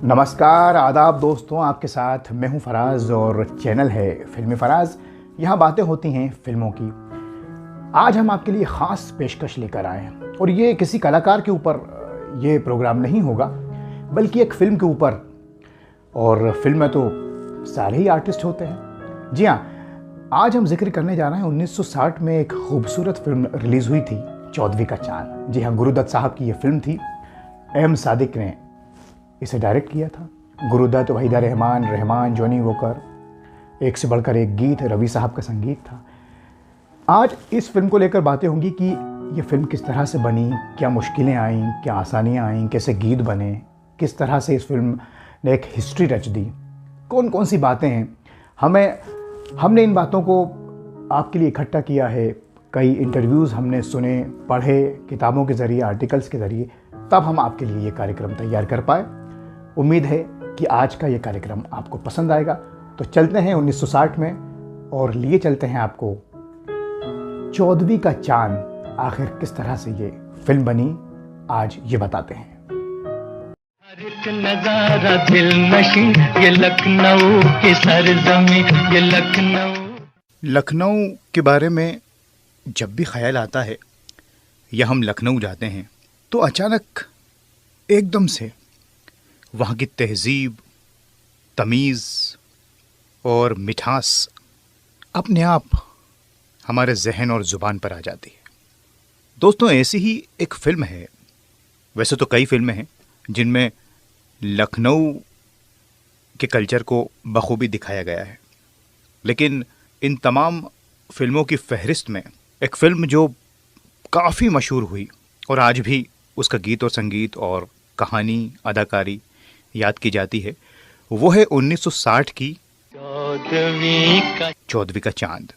नमस्कार, आदाब दोस्तों, आपके साथ मैं हूं फराज और चैनल है फिल्मी फराज। यहाँ बातें होती हैं फिल्मों की। आज हम आपके लिए ख़ास पेशकश लेकर आए हैं और ये किसी कलाकार के ऊपर ये प्रोग्राम नहीं होगा, बल्कि एक फ़िल्म के ऊपर। और फिल्म में तो सारे ही आर्टिस्ट होते हैं। जी हाँ, आज हम जिक्र करने जा रहे हैं 1960 में एक खूबसूरत फिल्म रिलीज़ हुई थी, चौदहवीं का चांद। जी हाँ, गुरुदत्त साहब की ये फिल्म थी। एम सादिक ने इसे डायरेक्ट किया था। गुरुदत्त, वहीदा रहमान, जॉनी वॉकर, एक से बढ़कर एक गीत, रवि साहब का संगीत था। आज इस फिल्म को लेकर बातें होंगी कि ये फिल्म किस तरह से बनी, क्या मुश्किलें आईं, क्या आसानियाँ आईं, कैसे गीत बने, किस तरह से इस फिल्म ने एक हिस्ट्री रच दी, कौन कौन सी बातें हैं। हमने इन बातों को आपके लिए इकट्ठा किया है। कई इंटरव्यूज़ हमने सुने, पढ़े, किताबों के ज़रिए, आर्टिकल्स के ज़रिए, तब हम आपके लिए ये कार्यक्रम तैयार कर पाए। उम्मीद है कि आज का ये कार्यक्रम आपको पसंद आएगा। तो चलते हैं 1960 में और लिए चलते हैं आपको चौदहवीं का चांद। आखिर किस तरह से ये फिल्म बनी, आज ये बताते हैं। हर एक नजारा दिल नशीं, ये लखनऊ की सरजमीं, ये लखनऊ के बारे में जब भी ख्याल आता है या हम लखनऊ जाते हैं तो अचानक एकदम से वहाँ की तहजीब, तमीज़ और मिठास अपने आप हमारे जहन और ज़ुबान पर आ जाती है। दोस्तों, ऐसी ही एक फ़िल्म है। वैसे तो कई फ़िल्में हैं जिनमें लखनऊ के कल्चर को बखूबी दिखाया गया है, लेकिन इन तमाम फ़िल्मों की फहरिस्त में एक फ़िल्म जो काफ़ी मशहूर हुई और आज भी उसका गीत और संगीत और कहानी, अदाकारी याद की जाती है, वो है 1960 की चौदहवीं का चांद।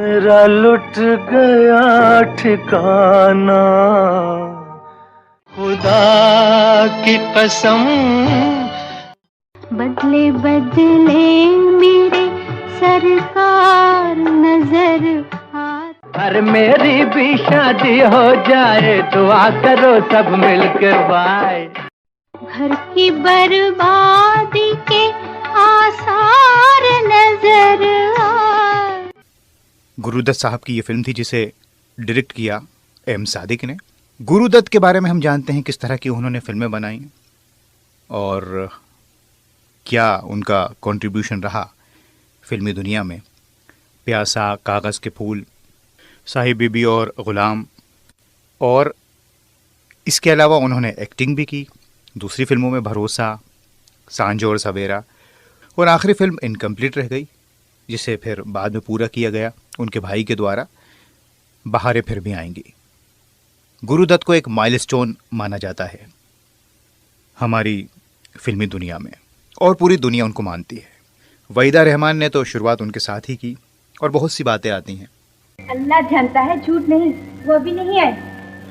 मेरा लुट गया ठिकाना, खुदा की कसम। बदले बदले मेरे सरकार नजर आती। अरे मेरी भी शादी हो जाए, दुआ करो सब मिलकर भाई। घर की बर्बादी के आसार नजर आए। गुरुदत्त साहब की ये फिल्म थी जिसे डायरेक्ट किया एम सादिक ने। गुरुदत्त के बारे में हम जानते हैं किस तरह की उन्होंने फिल्में बनाई और क्या उनका कंट्रीब्यूशन रहा फिल्मी दुनिया में। प्यासा, कागज़ के फूल, साहिब बीबी और ग़ुलाम, और इसके अलावा उन्होंने एक्टिंग भी की दूसरी फिल्मों में, भरोसा, सांझ और सवेरा, और आखिरी फिल्म इनकम्प्लीट रह गई जिसे फिर बाद में पूरा किया गया उनके भाई के द्वारा, बहारें फिर भी आएंगी। गुरुदत्त को एक माइलस्टोन माना जाता है हमारी फिल्मी दुनिया में और पूरी दुनिया उनको मानती है। वहीदा रहमान ने तो शुरुआत उनके साथ ही की और बहुत सी बातें आती हैं। अल्लाह जानता है, झूठ नहीं, वो भी नहीं आए।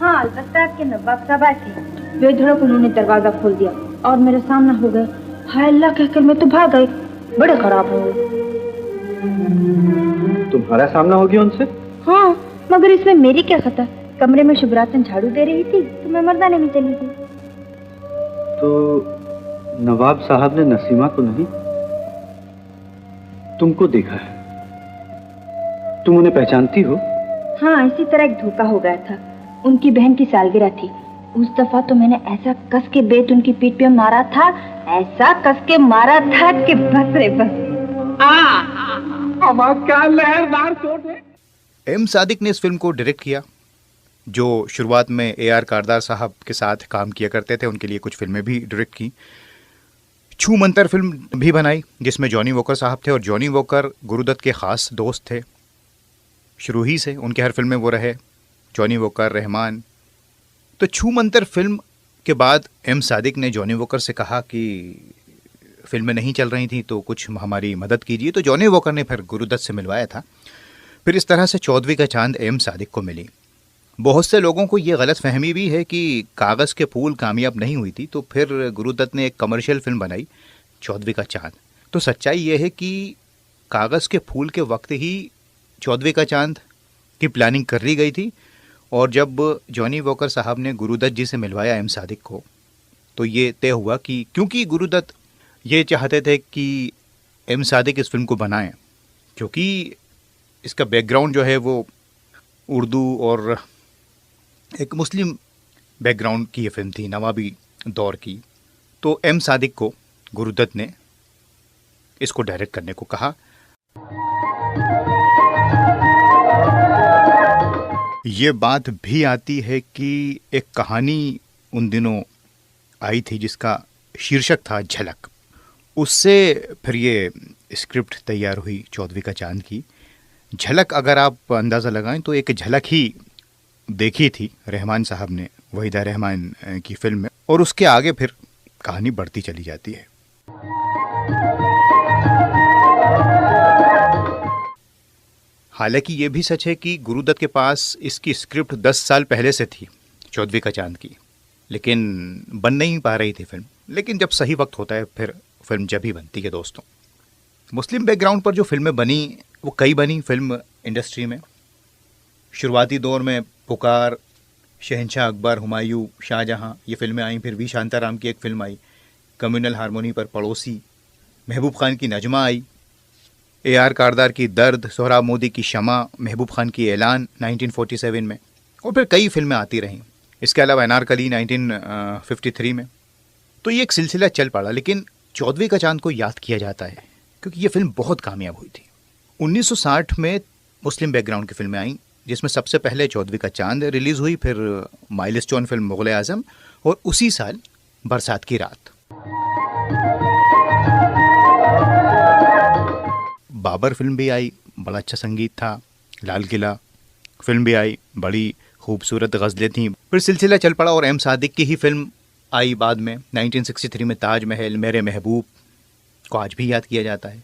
हाँ, अलबत्ता आपके नवाब साहब आए थे। बेधड़क उन्होंने दरवाजा खोल दिया और मेरे सामने हो गए। हाय अल्लाह कहकर मैं तो भाग गई। बड़े खराब हो गए। तुम्हारा सामना हो गया उनसे? हाँ, मगर इसमें मेरी क्या खता। कमरे में शुभरातन झाड़ू दे रही थी तो मैं मर्दाने में चली गई। तो नवाब साहब ने नसीमा को नहीं, तुमको देखा है। तुम उन्हें पहचानती हो? हाँ, इसी तरह एक धोखा हो गया था। उनकी बहन की सालगिरह थी। उस दफा तो मैंने ऐसा कस के बेत उनकी पीठ पे मारा था, ऐसा कस के मारा था कि बस रे बस। क्या लहरदार चोट है। एम सादिक ने इस फिल्म को डायरेक्ट किया, जो शुरुआत में AR कारदार साहब के साथ काम किया करते थे। उनके लिए कुछ फिल्में भी डायरेक्ट की। छू मंतर फिल्म भी बनाई जिसमें जॉनी वॉकर साहब थे, और जॉनी वॉकर गुरुदत्त के ख़ास दोस्त थे शुरू ही से। उनके हर फिल्म में वो रहे, जॉनी वॉकर, रहमान। तो छू मंतर फिल्म के बाद एम सादिक ने जॉनी वॉकर से कहा कि फिल्में नहीं चल रही थी तो कुछ हमारी मदद कीजिए। तो जॉनी वॉकर ने फिर गुरुदत्त से मिलवाया था। फिर इस तरह से चौदहवीं का चांद एम सादिक को मिली। बहुत से लोगों को ये गलत फहमी भी है कि कागज़ के फूल कामयाब नहीं हुई थी, तो फिर गुरुदत्त ने एक कमर्शियल फिल्म बनाई चौदहवीं का चांद। तो सच्चाई ये है कि कागज़ के फूल के वक्त ही चौदहवीं का चांद की प्लानिंग कर ली गई थी। और जब जॉनी वॉकर साहब ने गुरुदत्त जी से मिलवाया एम सादिक को, तो ये तय हुआ कि क्योंकि गुरुदत्त ये चाहते थे कि एम सादिक इस फिल्म को बनाएं, क्योंकि इसका बैकग्राउंड जो है वो उर्दू और एक मुस्लिम बैकग्राउंड की ये फिल्म थी, नवाबी दौर की। तो एम सादिक को गुरुदत्त ने इसको डायरेक्ट करने को कहा। ये बात भी आती है कि एक कहानी उन दिनों आई थी जिसका शीर्षक था झलक। उससे फिर ये स्क्रिप्ट तैयार हुई चौदहवीं का चांद की। झलक अगर आप अंदाज़ा लगाएं तो एक झलक ही देखी थी रहमान साहब ने वहीदा रहमान की फिल्म में, और उसके आगे फिर कहानी बढ़ती चली जाती है। हालांकि ये भी सच है कि गुरुदत्त के पास इसकी स्क्रिप्ट 10 साल पहले से थी चौदहवीं का चांद की, लेकिन बन नहीं पा रही थी फिल्म। लेकिन जब सही वक्त होता है फिर फिल्म जब ही बनती है दोस्तों। मुस्लिम बैकग्राउंड पर जो फिल्में बनी वो कई बनी फिल्म इंडस्ट्री में। शुरुआती दौर में पुकार, शहंशाह अकबर, हुमायूं, शाहजहां ये फिल्में आई। फिर वी शांताराम की एक फिल्म आई कम्युनल हारमोनी पर, पड़ोसी। महबूब खान की नजमा आई, AR कारदार की दर्द, सोहराब मोदी की शमा, महबूब खान की ऐलान 1947 में, और फिर कई फिल्में आती रहीं। इसके अलावा अनारकली 1953 में। तो ये एक सिलसिला चल पड़ा। लेकिन चौदहवीं का चांद को याद किया जाता है क्योंकि ये फिल्म बहुत कामयाब हुई थी। 1960 में मुस्लिम बैकग्राउंड की फिल्में आई, जिसमें सबसे पहले चौदहवीं का चांद रिलीज़ हुई, फिर माइलस्टोन फिल्म मुग़ल आज़म, और उसी साल बरसात की रात। बाबर फिल्म भी आई, बड़ा अच्छा संगीत था। लाल किला फिल्म भी आई, बड़ी खूबसूरत गज़लें थीं। फिर सिलसिला चल पड़ा और एम सादिक की ही फिल्म आई बाद में 1963 में, ताजमहल, मेरे महबूब, को आज भी याद किया जाता है।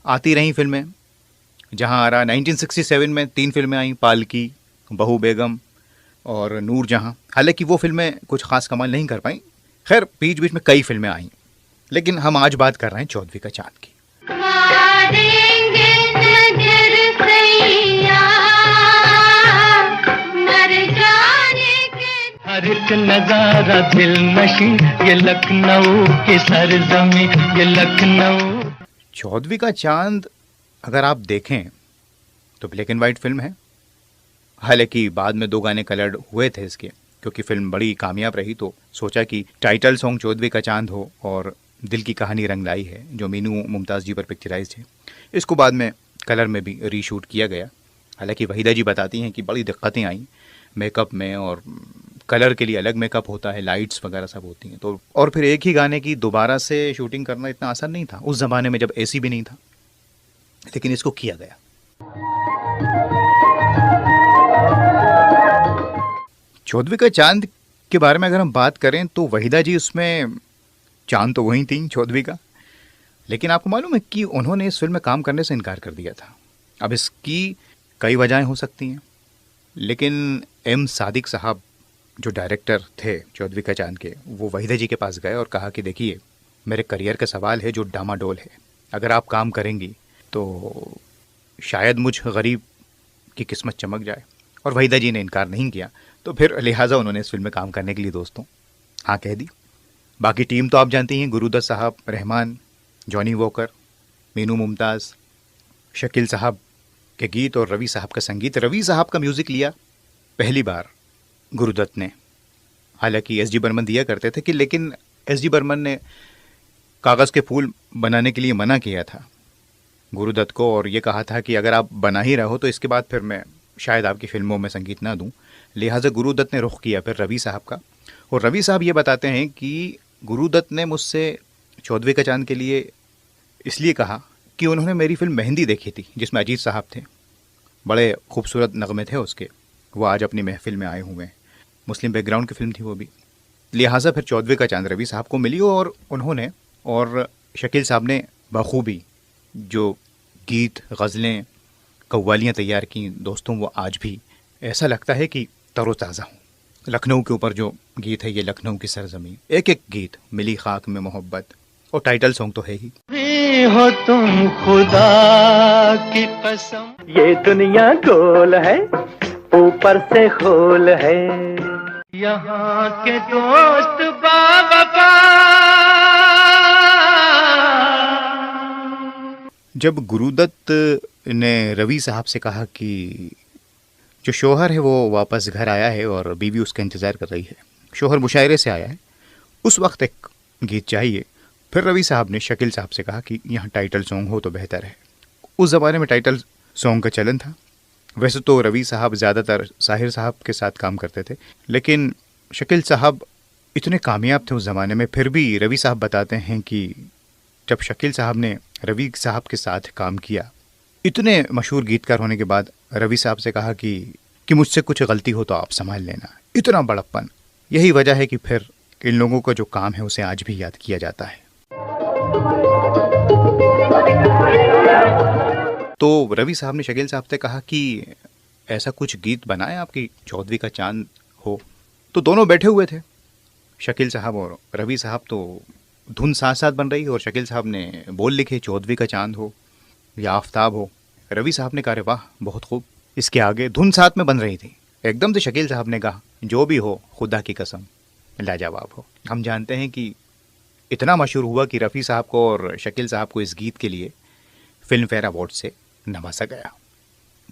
आती रहीं फिल्में, जहां आ रहा 1967 में 3 फिल्में आई, पालकी, बहू बेगम और नूर जहां। हालांकि वो फिल्में कुछ खास कमाल नहीं कर पाई। खैर बीच बीच में कई फिल्में आई, लेकिन हम आज बात कर रहे हैं चौदहवीं का चांद की। हर एक नजारा दिल नशीं, ये लखनऊ की सरजमी, ये लखनऊ। चौदहवीं का चांद अगर आप देखें तो ब्लैक एंड वाइट फिल्म है। हालांकि बाद में 2 गाने कलर्ड हुए थे इसके, क्योंकि फिल्म बड़ी कामयाब रही तो सोचा कि टाइटल सॉन्ग चौदहवीं का चांद हो और दिल की कहानी रंग लाई है, जो मीनू मुमताज़ जी पर पिक्चराइज्ड है। इसको बाद में कलर में भी रीशूट किया गया। हालांकि वहीदा जी बताती हैं कि बड़ी दिक्कतें आई मेकअप में, और कलर के लिए अलग मेकअप होता है, लाइट्स वगैरह सब होती हैं। तो और फिर एक ही गाने की दोबारा से शूटिंग करना इतना आसान नहीं था उस ज़माने में, जब AC भी नहीं था, लेकिन इसको किया गया। चौदहवीं का चांद के बारे में अगर हम बात करें तो वहीदा जी उसमें चांद तो वही थी चौदहवीं का, लेकिन आपको मालूम है कि उन्होंने इस फिल्म में काम करने से इनकार कर दिया था। अब इसकी कई वजहें हो सकती हैं, लेकिन एम सादिक साहब जो डायरेक्टर थे चौदहवीं का चांद के, वो वहीदा जी के पास गए और कहा कि देखिए मेरे करियर का सवाल है जो डामाडोल है, अगर आप काम करेंगी तो शायद मुझ गरीब की किस्मत चमक जाए। और वहीदा जी ने इनकार नहीं किया, तो फिर लिहाजा उन्होंने इस फिल्म में काम करने के लिए दोस्तों हाँ कह दी। बाकी टीम तो आप जानती हैं, गुरुदत्त साहब, रहमान, जॉनी वॉकर, मीनू मुमताज़, शकील साहब के गीत और रवि साहब का संगीत। रवि साहब का म्यूज़िक लिया पहली बार गुरुदत्त ने। हालांकि SG बर्मन दिया करते थे कि, लेकिन SG बर्मन ने कागज़ के फूल बनाने के लिए मना किया था गुरुदत्त को, और ये कहा था कि अगर आप बना ही रहो तो इसके बाद फिर मैं शायद आपकी फिल्मों में संगीत ना दूं। लिहाजा गुरुदत्त ने रुख किया फिर रवि साहब का। और रवि साहब ये बताते हैं कि गुरुदत्त ने मुझसे चौदहवीं का चांद के लिए इसलिए कहा कि उन्होंने मेरी फिल्म मेहंदी देखी थी, जिसमें अजीत साहब थे, बड़े खूबसूरत नगमे थे उसके, वो आज अपनी महफिल में आए हुए हैं। मुस्लिम बैकग्राउंड की फिल्म थी वो भी। लिहाजा फिर चौदहवीं का चांद रवि साहब को मिली, और उन्होंने और शकील साहब ने बखूबी जो गीत, गज़लें, कव्वालियाँ तैयार की दोस्तों, वो आज भी ऐसा लगता है कि तरोताज़ा हूँ। लखनऊ के ऊपर जो गीत है, ये लखनऊ की सरजमी, एक एक गीत, मिली खाक में मोहब्बत, और टाइटल सॉन्ग तो है ही। हो तुम खुदा की कसम। ये दुनिया गोल है, ऊपर से खोल है। यहाँ के दोस्त बाबा। जब गुरुदत्त ने रवि साहब से कहा कि जो शौहर है वो वापस घर आया है और बीवी उसका इंतज़ार कर रही है, शौहर मुशायरे से आया है, उस वक्त एक गीत चाहिए, फिर रवि साहब ने शकील साहब से कहा कि यहाँ टाइटल सॉन्ग हो तो बेहतर है। उस ज़माने में टाइटल सॉन्ग का चलन था। वैसे तो रवि साहब ज़्यादातर साहिर साहब के साथ काम करते थे, लेकिन शकील साहब इतने कामयाब थे उस ज़माने में, फिर भी रवि साहब बताते हैं कि जब शकील साहब ने रवि साहब के साथ काम किया, इतने मशहूर गीतकार होने के बाद रवि साहब से कहा कि मुझसे कुछ गलती हो तो आप संभाल लेना। इतना बड़प्पन, यही वजह है कि फिर इन लोगों का जो काम है उसे आज भी याद किया जाता है। तो रवि साहब ने शकील साहब से कहा कि ऐसा कुछ गीत बनाए आपकी चौदहवीं का चांद हो। तो दोनों बैठे हुए थे, शकील साहब और रवि साहब, तो धुन साथ साथ बन रही और शकील साहब ने बोल लिखे चौदहवीं का चांद हो या आफ्ताब हो। रवि साहब ने कहा वाह बहुत खूब। इसके आगे धुन साथ में बन रही थी, एकदम से शकील साहब ने कहा जो भी हो खुदा की कसम लाजवाब हो। हम जानते हैं कि इतना मशहूर हुआ कि रफ़ी साहब को और शकील साहब को इस गीत के लिए फिल्म फेयर अवार्ड से नवाजा गया।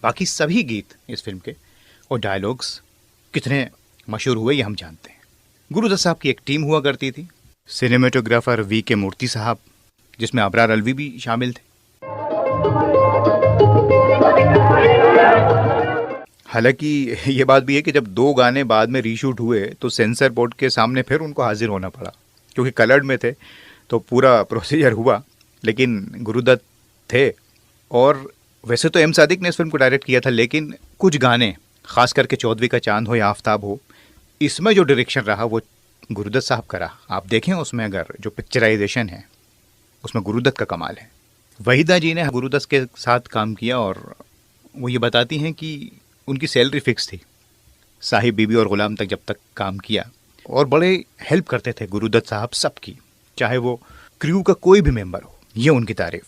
बाकी सभी गीत इस फिल्म के और डायलॉग्स कितने मशहूर हुए ये हम जानते हैं। गुरुदत्त साहब की एक टीम हुआ करती थी, सिनेमेटोग्राफर वी के मूर्ति साहब, जिसमें अबरार अलवी भी शामिल थे। हालांकि ये बात भी है कि जब 2 गाने बाद में रीशूट हुए तो सेंसर बोर्ड के सामने फिर उनको हाजिर होना पड़ा, क्योंकि कलर्ड में थे तो पूरा प्रोसीजर हुआ, लेकिन गुरुदत्त थे। और वैसे तो एम सादिक ने इस फिल्म को डायरेक्ट किया था, लेकिन कुछ गाने खास करके चौदहवीं का चांद हो या आफ्ताब हो, इसमें जो डायरेक्शन रहा वो गुरुदत्त साहब का रहा। आप देखें उसमें अगर जो पिक्चराइजेशन है उसमें गुरुदत्त का कमाल है। वहीदा जी ने गुरुदत्त के साथ काम किया और वो ये बताती हैं कि उनकी सैलरी फिक्स थी, साहिब बीबी और गुलाम तक जब तक काम किया, और बड़े हेल्प करते थे गुरुदत्त साहब सबकी, चाहे वो क्रू का कोई भी मेंबर हो। ये उनकी तारीफ।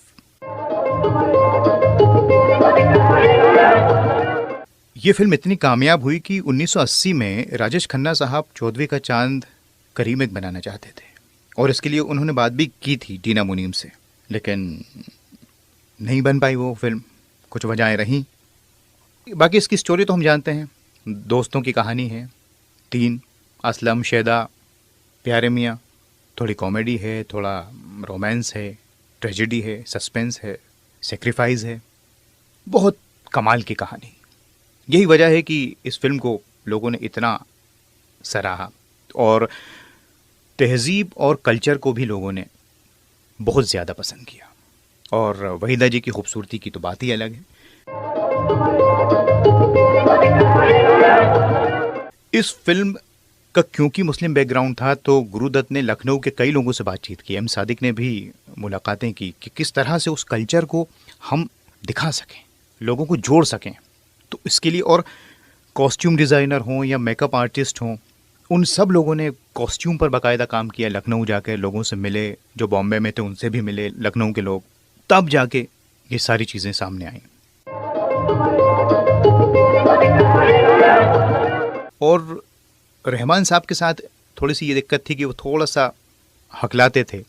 ये फिल्म इतनी कामयाब हुई कि 1980 में राजेश खन्ना साहब चौदहवीं का चांद का रीमेक बनाना चाहते थे और इसके लिए उन्होंने बात भी की थी टीना मुनीम से, लेकिन नहीं बन पाई वो फिल्म, कुछ वजहें रहीं। बाकी इसकी स्टोरी तो हम जानते हैं, दोस्तों की कहानी है, 3 असलम, शेदा, प्यारे मियाँ, थोड़ी कॉमेडी है, थोड़ा रोमांस है, ट्रेजेडी है, सस्पेंस है, सेक्रीफाइस है, बहुत कमाल की कहानी। यही वजह है कि इस फिल्म को लोगों ने इतना सराहा और तहजीब और कल्चर को भी लोगों ने बहुत ज़्यादा पसंद किया। और वहीदा जी की खूबसूरती की तो बात ही अलग है। इस फिल्म का क्योंकि मुस्लिम बैकग्राउंड था तो गुरुदत्त ने लखनऊ के कई लोगों से बातचीत की, एम सादिक ने भी मुलाकातें की कि किस तरह से उस कल्चर को हम दिखा सकें, लोगों को जोड़ सकें। तो इसके लिए और कॉस्ट्यूम डिज़ाइनर हों या मेकअप आर्टिस्ट हों, उन सब लोगों ने कॉस्ट्यूम पर बाकायदा काम किया। लखनऊ जाकर लोगों से मिले, जो बॉम्बे में थे उनसे भी मिले, लखनऊ के लोग, तब जाके ये सारी चीज़ें सामने आईं। और रहमान साहब के साथ थोड़ी सी ये दिक्कत थी कि वो थोड़ा सा हकलाते थे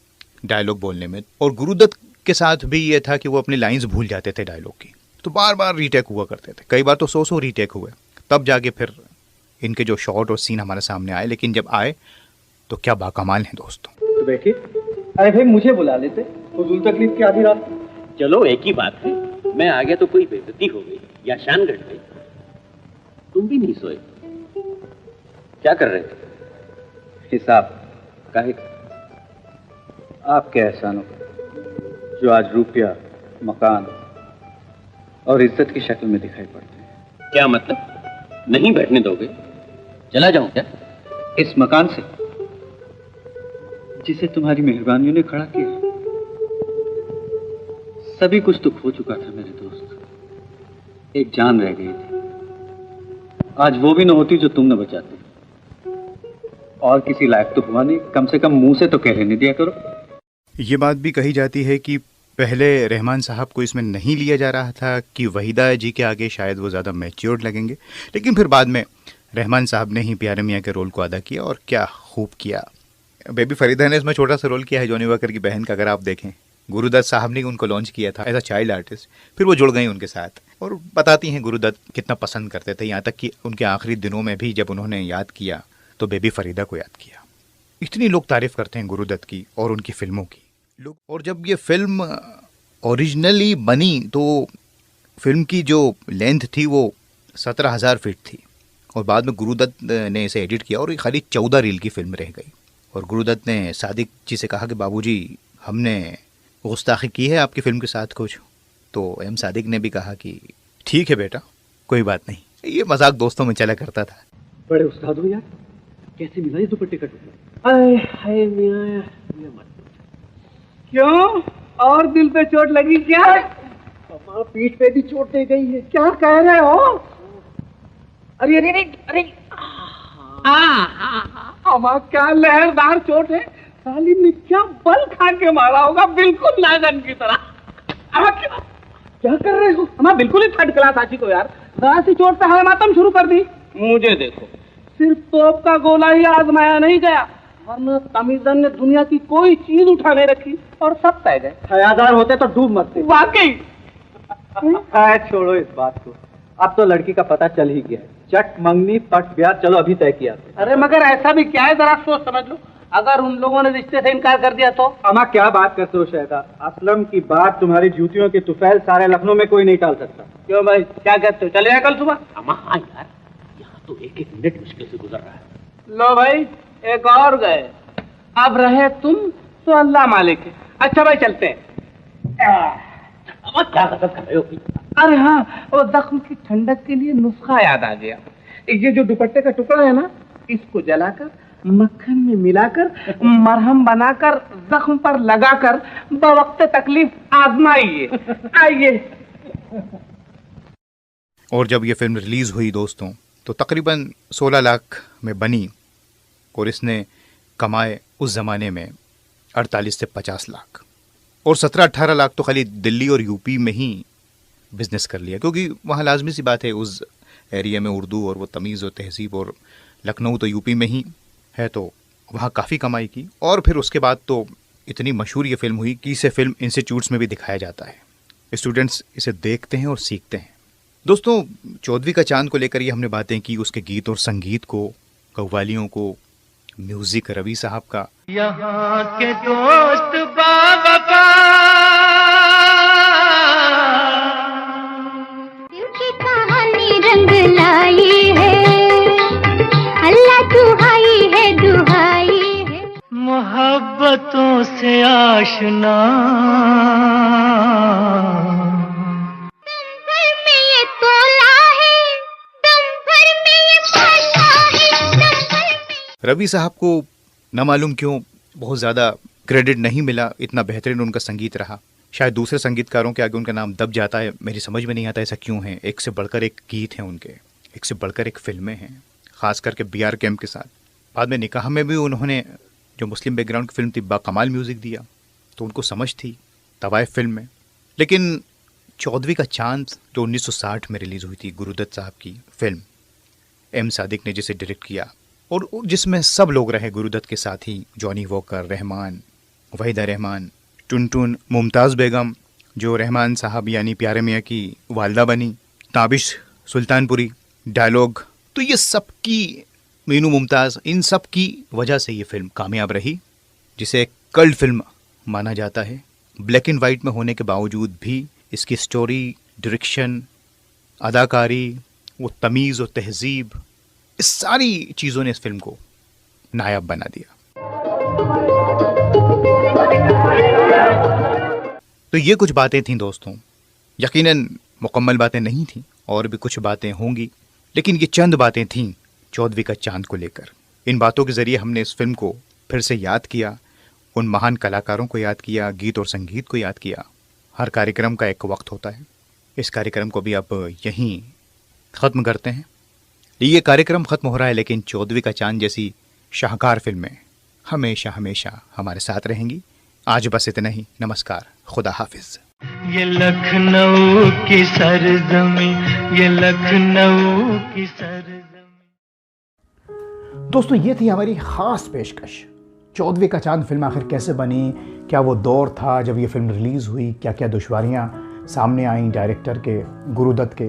डायलॉग बोलने में, और गुरुदत्त के साथ भी ये था कि वो अपनी लाइंस भूल जाते थे डायलॉग की, तो बार बार रीटेक हुआ करते थे। कई बार तो 100 रीटेक हुए, तब जाके फिर इनके जो शॉट और सीन हमारे सामने आए। लेकिन जब आए तो क्या बाकमाल हैं दोस्तों। तो बैठिए। अरे भाई मुझे बुला लेते, फजूल तकलीफ की आधी रात। चलो एक ही बात है, मैं आ गया तो कोई बेइज्जती हो गई या शान घट गई। तुम भी नहीं सोए, क्या कर रहे थे? हिसाब काहे? आपके एहसानों का, जो आज रुपया, मकान और इज्जत की शक्ल में दिखाई पड़ते हैं। क्या मतलब? नहीं बैठने दोगे? चला जाऊं क्या? इस मकान से जिसे तुम्हारी मेहरबानियों ने खड़ा किया, सभी कुछ तो खो चुका था मेरे दोस्त। एक जान रह गई थी, आज वो भी न होती जो तुम न बचाते। और किसी लायक तो हुआ नहीं, कम से कम मुंह से तो कह लेने दिया करो। ये बात भी कही जाती है कि पहले रहमान साहब को इसमें नहीं लिया जा रहा था कि वहीदा जी के आगे शायद वो ज़्यादा मैच्योर्ड लगेंगे, लेकिन फिर बाद में रहमान साहब ने ही प्यारे मियाँ के रोल को अदा किया और क्या खूब किया। बेबी फरीदा ने इसमें छोटा सा रोल किया है जॉनी वॉकर की बहन का। अगर आप देखें, गुरुदत्त साहब ने उनको लॉन्च किया था एज अ चाइल्ड आर्टिस्ट, फिर वो जुड़ गई उनके साथ और बताती हैं गुरुदत्त कितना पसंद करते थे, यहाँ तक कि उनके आखिरी दिनों में भी जब उन्होंने याद किया तो बेबी फरीदा को याद किया। इतनी लोग तारीफ करते हैं गुरुदत्त की और उनकी फिल्मों की लोग। और जब ये फिल्म ओरिजिनली बनी तो फिल्म की जो लेंथ थी वो 17,000 फीट थी और बाद में गुरुदत्त ने इसे एडिट किया और ये खाली 14 रील की फिल्म रह गई। और गुरुदत्त ने सादिक जी से कहा कि बाबूजी हमने गुस्ताखी की है आपकी फिल्म के साथ कुछ, तो एम सादिक ने भी कहा कि ठीक है बेटा कोई बात नहीं। ये मजाक दोस्तों में चला करता था। बड़े उस्ताद हो यार, कैसे मिला ये दुपट्टे का टुकड़ा? आए हाय मियां, ये मत क्यों? और दिल पे चोट लगी क्या? अम्मा पीठ पे भी चोट दे गई है। क्या कह रहे हो? अरे अरे अरे अरे अम्मा क्या लहरदार चोट है। सालिम ने क्या बल खा के मारा होगा, बिल्कुल नागन की तरह। अम्मा क्या कर रहे हो? अम्मा बिल्कुल ही थर्ड क्लास आशी को यार, जरा सी चोट पे हाय मातम शुरू कर दी। मुझे देखो, सिर्फ तोप का गोला ही आजमाया नहीं गया, वरना तमीजन ने दुनिया की कोई चीज उठा नहीं रखी और सब तय गए। हयादार होते तो डूब मरते। वाकई। छोड़ो इस बात को, अब तो लड़की का पता चल ही गया है। चट मंगनी पट ब्याह, चलो अभी तय किया। अरे मगर ऐसा भी क्या है, जरा सोच समझ लो, अगर उन लोगों ने रिश्ते से इनकार कर दिया तो? अम्मा क्या बात करते हो शहदा, असलम की बात तुम्हारी जूतियों के तुफैल सारे लखनऊ में कोई नहीं टाल सकता। क्यों भाई क्या कहते हो, चले कल सुबह? अम्मा हाँ यार, यहाँ तो एक एक मिनट मुश्किल से गुजर रहा है। लो भाई एक और गए, अब रहे तुम तो अल्लाह मालिक है। अच्छा भाई चलते हैं। अम्मा क्या गलत कर रहे हो? अरे हाँ, वो जख्म की ठंडक के लिए नुस्खा याद आ गया। ये जो दुपट्टे का टुकड़ा है ना, इसको जलाकर मक्खन में मिलाकर मरहम बनाकर जख्म पर लगाकर बवक्त तकलीफ आजमाइए। आइए। और जब ये फिल्म रिलीज़ हुई दोस्तों तो तकरीबन 16 लाख में बनी और इसने कमाए उस ज़माने में 48 से 50 लाख और 17-18 लाख तो खाली दिल्ली और यूपी में ही बिजनेस कर लिया, क्योंकि वहाँ लाजमी सी बात है उस एरिया में उर्दू और वो तमीज़ और तहजीब, और लखनऊ तो यूपी में ही है तो वहाँ काफ़ी कमाई की। और फिर उसके बाद तो इतनी मशहूर ये फिल्म हुई कि इसे फिल्म इंस्टीट्यूट्स में भी दिखाया जाता है, स्टूडेंट्स इसे देखते हैं और सीखते हैं। दोस्तों चौधरी का चांद को लेकर ये हमने बातें की, उसके गीत और संगीत को, कव्वालियों को, म्यूजिक रवि साहब का। यहाँ के दोस्त बावफा दिल की कहानी रंग लाई है, अल्लाह दुहाई है दुहाई है, मोहब्बतों से आशना दम भर में ये तोला है, दम भर में ये पाशा है, दम भर में। रवि साहब को न मालूम क्यों बहुत ज़्यादा क्रेडिट नहीं मिला, इतना बेहतरीन उनका संगीत रहा। शायद दूसरे संगीतकारों के आगे उनका नाम दब जाता है, मेरी समझ में नहीं आता ऐसा क्यों है। एक से बढ़कर एक गीत हैं उनके, एक से बढ़कर एक फिल्में हैं, ख़ास करके BR कैम्प के साथ। बाद में निकाह में भी उन्होंने जो मुस्लिम बैकग्राउंड की फिल्म थी बाकमाल म्यूज़िक दिया, तो उनको समझ थी तवाइफ फिल्म में। लेकिन चौधरी का चांद जो 1960 में रिलीज़ हुई थी, गुरुदत्त साहब की फिल्म, एम सादिक ने जिसे डायरेक्ट किया और जिसमें सब लोग रहे गुरुदत्त के साथ ही, जॉनी वॉकर, रहमान, वहीदा रहमान, टुनटुन, मुमताज़ बेगम जो रहमान साहब यानी प्यारे मियाँ की वालदा बनी, ताबिश सुल्तानपुरी, डायलॉग, तो ये सब की, मीनू मुमताज़, इन सब की वजह से ये फिल्म कामयाब रही, जिसे एक कल्ट फिल्म माना जाता है। ब्लैक एंड वाइट में होने के बावजूद भी इसकी स्टोरी, डायरेक्शन, अदाकारी, वो तमीज़ और तहजीब, इस सारी चीज़ों ने इस फिल्म को नायाब बना दिया। तो ये कुछ बातें थीं दोस्तों, यकीनन मुकम्मल बातें नहीं थीं, और भी कुछ बातें होंगी, लेकिन ये चंद बातें थीं चौधरी का चांद को लेकर। इन बातों के ज़रिए हमने इस फिल्म को फिर से याद किया, उन महान कलाकारों को याद किया, गीत और संगीत को याद किया। हर कार्यक्रम का एक वक्त होता है, इस कार्यक्रम को भी अब यहीं ख़त्म करते हैं। ये कार्यक्रम ख़त्म हो रहा है, लेकिन चौधरी का चांद जैसी शाहकार फिल्में हमेशा हमेशा हमारे साथ रहेंगी। आज बस इतना ही, नमस्कार, खुदा हाफिज। ये लखनऊ की सरजमी, ये लखनऊ की सरजमी। दोस्तों, ये थी हमारी खास पेशकश। 14वीं का चांद फिल्म आखिर कैसे बनी, क्या वो दौर था जब ये फिल्म रिलीज़ हुई, क्या क्या दुश्वारियां सामने आईं डायरेक्टर के, गुरुदत्त के।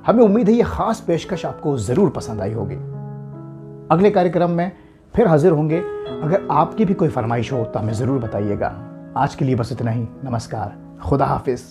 हमें उम्मीद है ये खास पेशकश आपको ज़रूर पसंद आई होगी। अगले कार्यक्रम में फिर हाजिर होंगे। अगर आपकी भी कोई फरमाइश हो तो हमें ज़रूर बताइएगा। आज के लिए बस इतना ही। नमस्कार, खुदा हाफिज़।